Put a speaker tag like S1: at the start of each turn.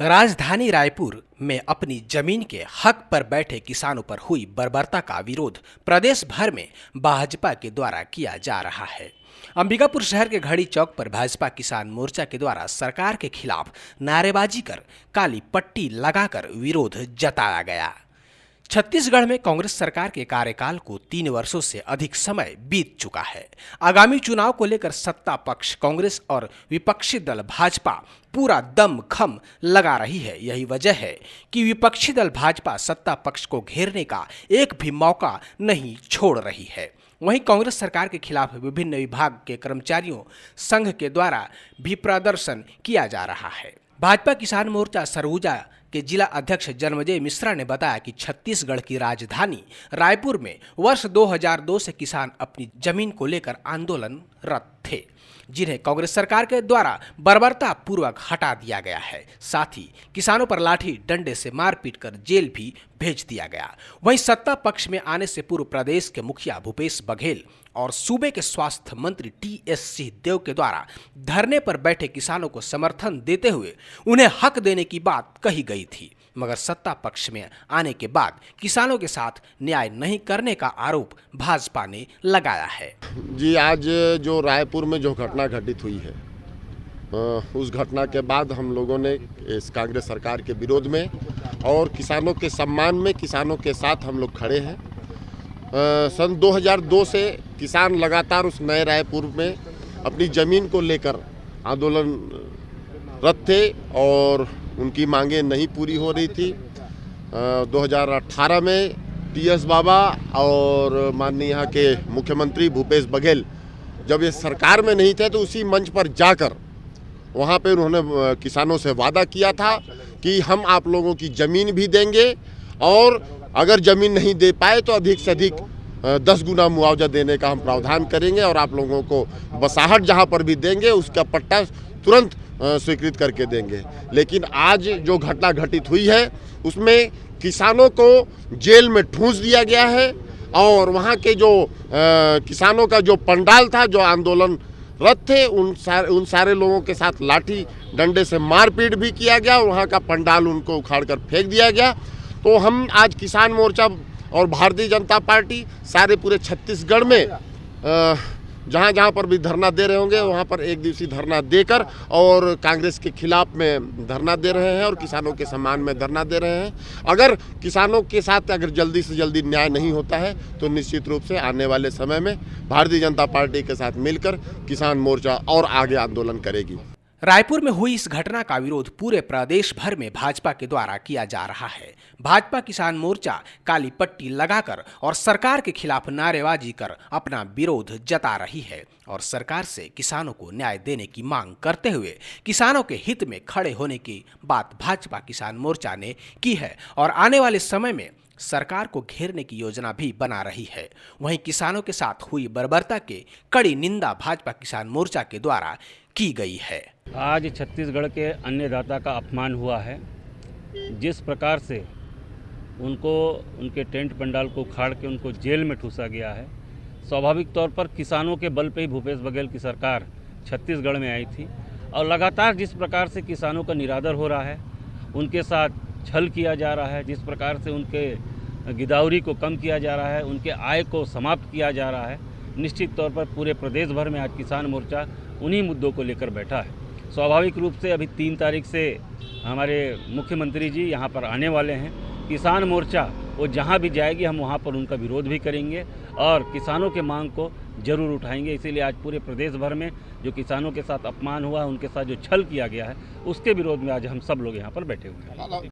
S1: राजधानी रायपुर में अपनी जमीन के हक पर बैठे किसानों पर हुई बर्बरता का विरोध प्रदेश भर में भाजपा के द्वारा किया जा रहा है। अंबिकापुर शहर के घड़ी चौक पर भाजपा किसान मोर्चा के द्वारा सरकार के खिलाफ नारेबाजी कर काली पट्टी लगाकर विरोध जताया गया। छत्तीसगढ़ में कांग्रेस सरकार के कार्यकाल को 3 वर्षों से अधिक समय बीत चुका है। आगामी चुनाव को लेकर सत्ता पक्ष कांग्रेस और विपक्षी दल भाजपा पूरा दम खम लगा रही है। यही वजह है कि विपक्षी दल भाजपा सत्ता पक्ष को घेरने का एक भी मौका नहीं छोड़ रही है। वहीं कांग्रेस सरकार के खिलाफ विभिन्न विभाग के कर्मचारियों संघ के द्वारा भी प्रदर्शन किया जा रहा है। भाजपा किसान मोर्चा सरगुजा के जिला अध्यक्ष जन्मजय मिश्रा ने बताया कि छत्तीसगढ़ की राजधानी रायपुर में वर्ष 2002 से किसान अपनी जमीन को लेकर आंदोलनरत थे, जिन्हें कांग्रेस सरकार के द्वारा बर्बरता पूर्वक हटा दिया गया है। साथ ही किसानों पर लाठी डंडे से मारपीट कर जेल भी भेज दिया गया। वहीं सत्ता पक्ष में आने से पूर्व प्रदेश के मुखिया भूपेश बघेल और सूबे के स्वास्थ्य मंत्री टी.एस. सिंहदेव के द्वारा धरने पर बैठे किसानों को समर्थन देते हुए उन्हें हक देने की बात कही गई थी, मगर सत्ता पक्ष में आने के बाद किसानों के साथ न्याय नहीं करने का आरोप भाजपा ने लगाया है।
S2: जी, आज जो रायपुर में जो घटना घटित हुई है, उस घटना के बाद हम लोगों ने इस कांग्रेस सरकार के विरोध में और किसानों के सम्मान में किसानों के साथ हम लोग खड़े हैं। सन 2002 से किसान लगातार उस नए रायपुर में अपनी ज़मीन को लेकर आंदोलनरत थे और उनकी मांगें नहीं पूरी हो रही थी। 2018 में टी.एस. बाबा और माननीय यहाँ के मुख्यमंत्री भूपेश बघेल जब ये सरकार में नहीं थे तो उसी मंच पर जाकर वहाँ पे उन्होंने किसानों से वादा किया था कि हम आप लोगों की ज़मीन भी देंगे और अगर ज़मीन नहीं दे पाए तो अधिक से अधिक 10 गुना मुआवजा देने का हम प्रावधान करेंगे और आप लोगों को बसाहट जहाँ पर भी देंगे उसका पट्टा तुरंत स्वीकृत करके देंगे। लेकिन आज जो घटना घटित हुई है उसमें किसानों को जेल में ठूंस दिया गया है और वहाँ के जो किसानों का जो पंडाल था, जो आंदोलनरत थे, उन सारे लोगों के साथ लाठी डंडे से मारपीट भी किया गया और वहाँ का पंडाल उनको उखाड़ कर फेंक दिया गया। तो हम आज किसान मोर्चा और भारतीय जनता पार्टी सारे पूरे छत्तीसगढ़ में जहाँ जहाँ पर भी धरना दे रहे होंगे वहाँ पर एक दिवसीय धरना देकर और कांग्रेस के खिलाफ में धरना दे रहे हैं और किसानों के सम्मान में धरना दे रहे हैं। अगर किसानों के साथ अगर जल्दी से जल्दी न्याय नहीं होता है तो निश्चित रूप से आने वाले समय में भारतीय जनता पार्टी के साथ मिलकर किसान मोर्चा और आगे आंदोलन करेगी।
S1: रायपुर में हुई इस घटना का विरोध पूरे प्रदेश भर में भाजपा के द्वारा किया जा रहा है। भाजपा किसान मोर्चा काली पट्टी लगाकर और सरकार के खिलाफ नारेबाजी कर अपना विरोध जता रही है और सरकार से किसानों को न्याय देने की मांग करते हुए किसानों के हित में खड़े होने की बात भाजपा किसान मोर्चा ने की है और आने वाले समय में सरकार को घेरने की योजना भी बना रही है। वहीं किसानों के साथ हुई बर्बरता के कड़ी निंदा भाजपा किसान मोर्चा के द्वारा की गई है।
S3: आज छत्तीसगढ़ के अन्नदाता का अपमान हुआ है। जिस प्रकार से उनको उनके टेंट पंडाल को उखाड़ के उनको जेल में ठूसा गया है, स्वाभाविक तौर पर किसानों के बल पे ही भूपेश बघेल की सरकार छत्तीसगढ़ में आई थी और लगातार जिस प्रकार से किसानों का निरादर हो रहा है, उनके साथ छल किया जा रहा है, जिस प्रकार से उनके गिदावरी को कम किया जा रहा है, उनके आय को समाप्त किया जा रहा है, निश्चित तौर पर पूरे प्रदेश भर में आज किसान मोर्चा उन्हीं मुद्दों को लेकर बैठा है। स्वाभाविक रूप से अभी 3 तारीख से हमारे मुख्यमंत्री जी यहाँ पर आने वाले हैं। किसान मोर्चा वो जहाँ भी जाएगी हम वहाँ पर उनका विरोध भी करेंगे और किसानों के मांग को जरूर उठाएंगे। इसीलिए आज पूरे प्रदेश भर में जो किसानों के साथ अपमान हुआ है, उनके साथ जो छल किया गया है, उसके विरोध में आज हम सब लोग यहाँ पर बैठे हुए हैं।